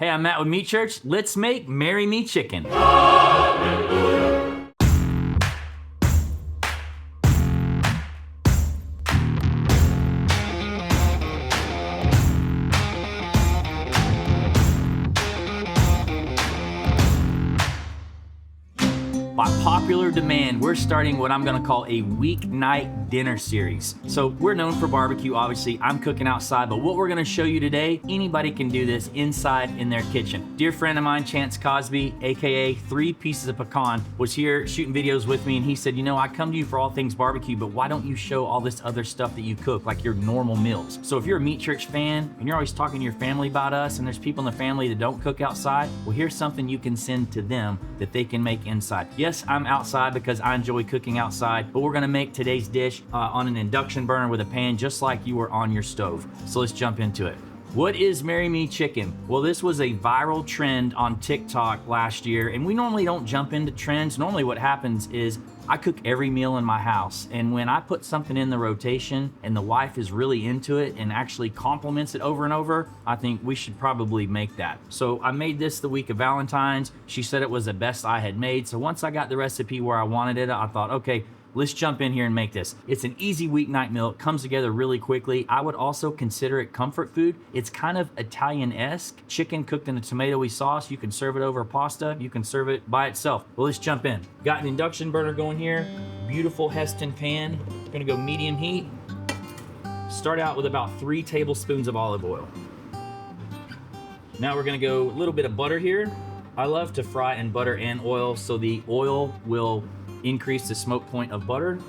Hey, I'm Matt with Meat Church. Let's make Marry Me Chicken. By popular demand, we're starting what I'm gonna call a weeknight dinner series. So we're known for barbecue, obviously. I'm cooking outside, but what we're gonna show you today, anybody can do this inside in their kitchen. Dear friend of mine, Chance Cosby, AKA 3 Pieces of Pecan, was here shooting videos with me, and he said, you know, I come to you for all things barbecue, but why don't you show all this other stuff that you cook, like your normal meals? So if you're a Meat Church fan, and you're always talking to your family about us, and there's people in the family that don't cook outside, well, here's something you can send to them that they can make inside. Yes, I'm outside because I enjoy cooking outside, but we're gonna make today's dish on an induction burner with a pan just like you were on your stove. So let's jump into it. What is Marry Me Chicken? Well, this was a viral trend on TikTok last year, and we normally don't jump into trends. Normally what happens is I cook every meal in my house, and when I put something in the rotation and the wife is really into it and actually compliments it over and over, I think we should probably make that. So I made this the week of Valentine's. She said it was the best I had made. So once I got the recipe where I wanted it, I thought, okay, let's jump in here and make this. It's an easy weeknight meal. It comes together really quickly. I would also consider it comfort food. It's kind of Italian-esque. Chicken cooked in a tomatoey sauce. You can serve it over pasta. You can serve it by itself. Well, let's jump in. Got an induction burner going here. Beautiful Heston pan. Gonna go medium heat. Start out with about 3 tablespoons of olive oil. Now we're gonna go a little bit of butter here. I love to fry in butter and oil, so the oil will increase the smoke point of butter.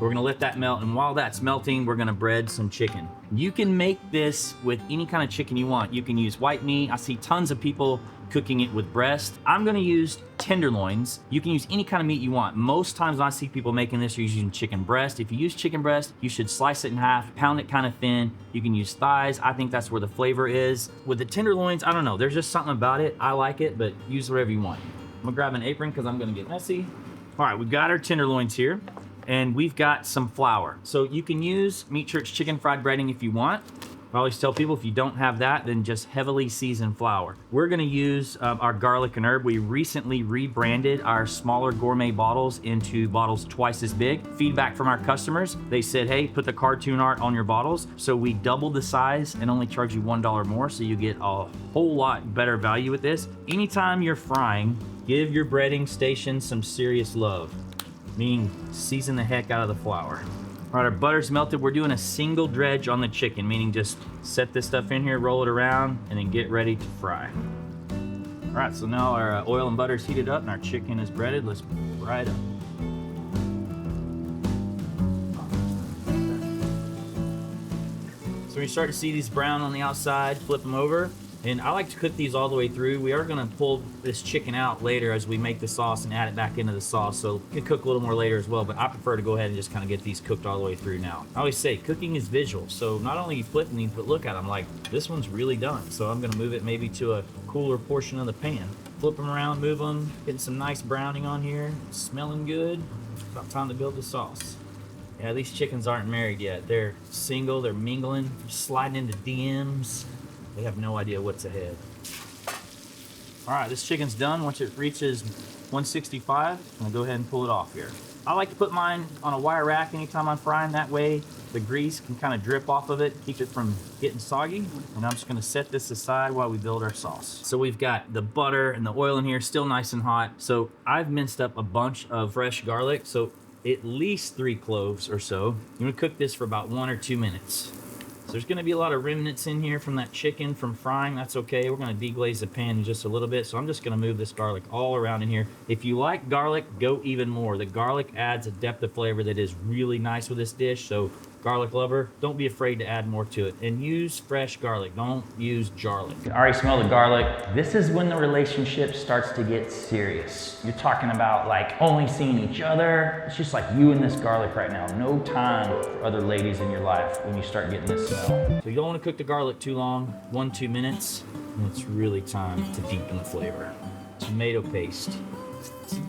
We're gonna let that melt, and while that's melting, we're gonna bread some chicken. You can make this with any kind of chicken you want. You can use white meat. I see tons of people cooking it with breast. I'm gonna use tenderloins. You can use any kind of meat you want. Most times when I see people making this, you're using chicken breast. If you use chicken breast, you should slice it in half, pound it kind of thin. You can use thighs. I think that's where the flavor is. With the tenderloins, I don't know. There's just something about it. I like it, but use whatever you want. I'm gonna grab an apron because I'm gonna get messy. All right, we've got our tenderloins here, and we've got some flour. So you can use Meat Church chicken fried breading if you want. I always tell people if you don't have that, then just heavily seasoned flour. We're gonna use our garlic and herb. We recently rebranded our smaller gourmet bottles into bottles twice as big. Feedback from our customers, they said, hey, put the cartoon art on your bottles. So we doubled the size and only charge you $1 more, so you get a whole lot better value with this. Anytime you're frying, give your breading station some serious love, meaning season the heck out of the flour. All right, our butter's melted. We're doing a single dredge on the chicken, meaning just set this stuff in here, roll it around, and then get ready to fry. All right, so now our oil and butter's heated up and our chicken is breaded. Let's fry it up. So when you start to see these brown on the outside, flip them over. And I like to cook these all the way through. We are gonna pull this chicken out later as we make the sauce and add it back into the sauce. So it could cook a little more later as well, but I prefer to go ahead and just kind of get these cooked all the way through now. I always say cooking is visual. So not only you flipping these, but look at them, like this one's really done. So I'm gonna move it maybe to a cooler portion of the pan. Flip them around, move them, getting some nice browning on here. Smelling good. About time to build the sauce. Yeah, these chickens aren't married yet. They're single, they're mingling, sliding into DMs. They have no idea what's ahead. All right, this chicken's done. Once it reaches 165, I'm gonna go ahead and pull it off here. I like to put mine on a wire rack anytime I'm frying. That way the grease can kind of drip off of it, keep it from getting soggy. And I'm just gonna set this aside while we build our sauce. So we've got the butter and the oil in here, still nice and hot. So I've minced up a bunch of fresh garlic, so at least 3 cloves or so. I'm gonna cook this for about 1 or 2 minutes. So there's gonna be a lot of remnants in here from that chicken from frying. That's okay. We're gonna deglaze the pan in just a little bit. So I'm just gonna move this garlic all around in here. If you like garlic, go even more. The garlic adds a depth of flavor that is really nice with this dish. So garlic lover, don't be afraid to add more to it. And use fresh garlic, don't use garlic. You can already smell the garlic. This is when the relationship starts to get serious. You're talking about like only seeing each other. It's just like you and this garlic right now. No time for other ladies in your life when you start getting this smell. So you don't want to cook the garlic too long, 1-2 minutes. And it's really time to deepen the flavor. Tomato paste.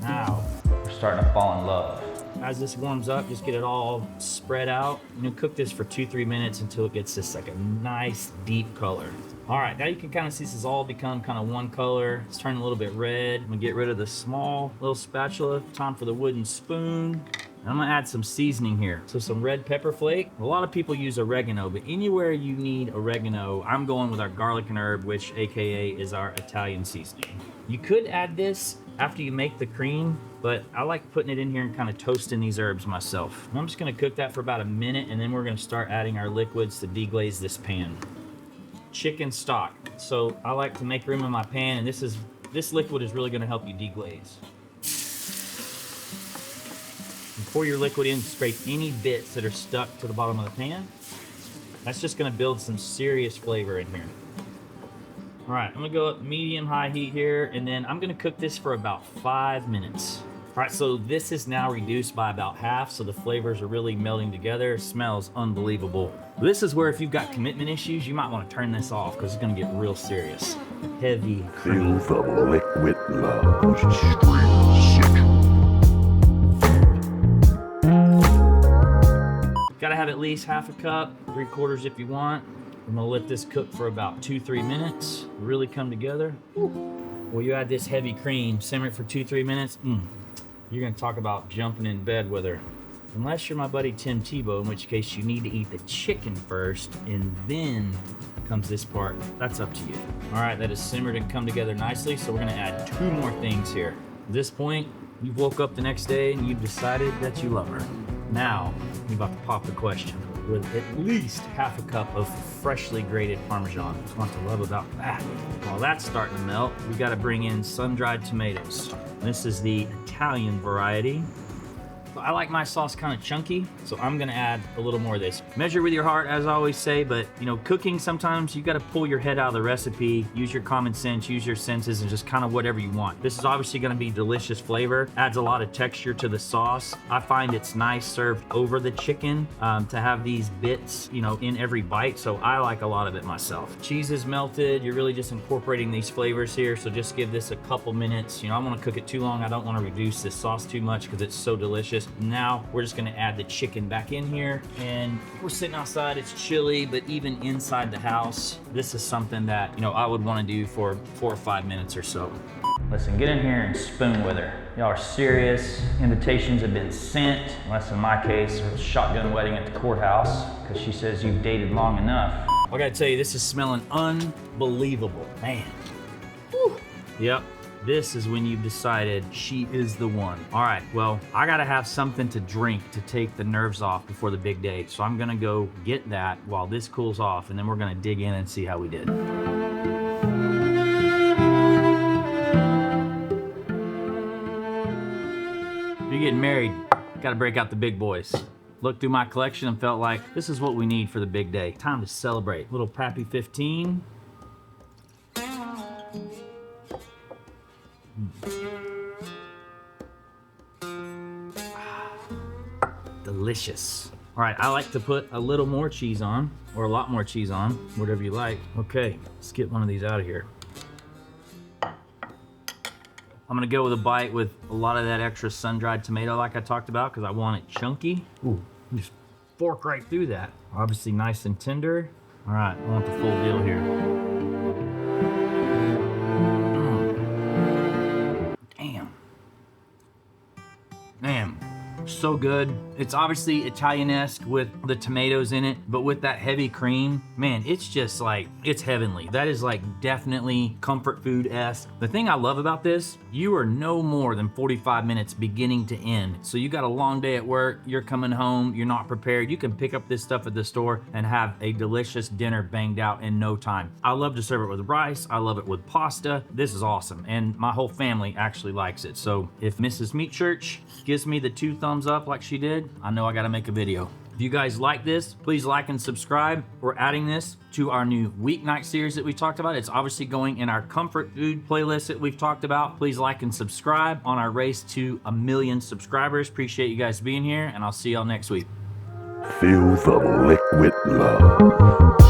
Now we're starting to fall in love. as this warms up, just get it all spread out. You cook this for 2-3 minutes until it gets this like a nice deep color. All right, now you can kind of see this has all become kind of one color. It's turning a little bit red. I'm gonna get rid of the small little spatula. Time for the wooden spoon. I'm gonna add some seasoning here. So some red pepper flake. A lot of people use oregano, but anywhere you need oregano, I'm going with our garlic and herb, which AKA is our Italian seasoning. You could add this after you make the cream, but I like putting it in here and kind of toasting these herbs myself. I'm just gonna cook that for about a minute, and then we're gonna start adding our liquids to deglaze this pan. Chicken stock. So I like to make room in my pan, and this liquid is really gonna help you deglaze. And pour your liquid in, scrape any bits that are stuck to the bottom of the pan. That's just gonna build some serious flavor in here. All right, I'm gonna go up medium-high heat here, and then I'm gonna cook this for about 5 minutes. All right, so this is now reduced by about half, so the flavors are really melding together. It smells unbelievable. This is where if you've got commitment issues, you might wanna turn this off because it's gonna get real serious. Heavy cream. Feel the liquid love, street Gotta have at least half a cup, 3/4 if you want. I'm gonna let this cook for about 2-3 minutes, really come together. Well, you add this heavy cream, simmer it for 2-3 minutes. You're gonna talk about jumping in bed with her. Unless you're my buddy Tim Tebow, in which case you need to eat the chicken first, and then comes this part. That's up to you. All right, that is simmered and come together nicely, so we're gonna add 2 more things here. At this point, you've woke up the next day and you've decided that you love her. Now, you're about to pop the question. With at least half a cup of freshly grated Parmesan. What to love about that? While that's starting to melt, we gotta bring in sun-dried tomatoes. This is the Italian variety. I like my sauce kind of chunky, so I'm gonna add a little more of this. Measure with your heart, as I always say, but cooking sometimes you gotta pull your head out of the recipe, use your common sense, use your senses, and just kind of whatever you want. This is obviously gonna be delicious flavor, adds a lot of texture to the sauce. I find it's nice served over the chicken to have these bits, in every bite, so I like a lot of it myself. Cheese is melted, you're really just incorporating these flavors here, so just give this a couple minutes. I don't wanna cook it too long, I don't wanna reduce this sauce too much because it's so delicious. Now we're just gonna add the chicken back in here, and we're sitting outside, it's chilly, but even inside the house, this is something that, I would wanna do for 4 or 5 minutes or so. Listen, get in here and spoon with her. Y'all are serious. Invitations have been sent, unless in my case, it was a shotgun wedding at the courthouse, because she says you've dated long enough. I gotta tell you, this is smelling unbelievable, man. Whew. Yep. This is when you've decided she is the one. All right, well, I gotta have something to drink to take the nerves off before the big day. So I'm gonna go get that while this cools off, and then we're gonna dig in and see how we did. If you're getting married, gotta break out the big boys. Looked through my collection and felt like this is what we need for the big day. Time to celebrate. Little Pappy 15. Delicious. All right, I like to put a little more cheese on, or a lot more cheese on, whatever you like. Okay, let's get one of these out of here. I'm gonna go with a bite with a lot of that extra sun-dried tomato like I talked about, because I want it chunky. Ooh, just fork right through that. Obviously nice and tender. All right, I want the full deal here. Man, so good. It's obviously Italian-esque with the tomatoes in it, but with that heavy cream, man, it's just like, it's heavenly. That is like definitely comfort food-esque. The thing I love about this, you are no more than 45 minutes beginning to end. So you got a long day at work, you're coming home, you're not prepared, you can pick up this stuff at the store and have a delicious dinner banged out in no time. I love to serve it with rice, I love it with pasta. This is awesome, and my whole family actually likes it. So if Mrs. Meat Church gives me the 2 thumbs up like she did, I know I gotta make a video. If you guys like this, please like and subscribe. We're adding this to our new weeknight series that we talked about. It's obviously going in our comfort food playlist that we've talked about. Please like and subscribe on our race to 1 million subscribers. Appreciate you guys being here, and I'll see y'all next week. Feel the liquid love.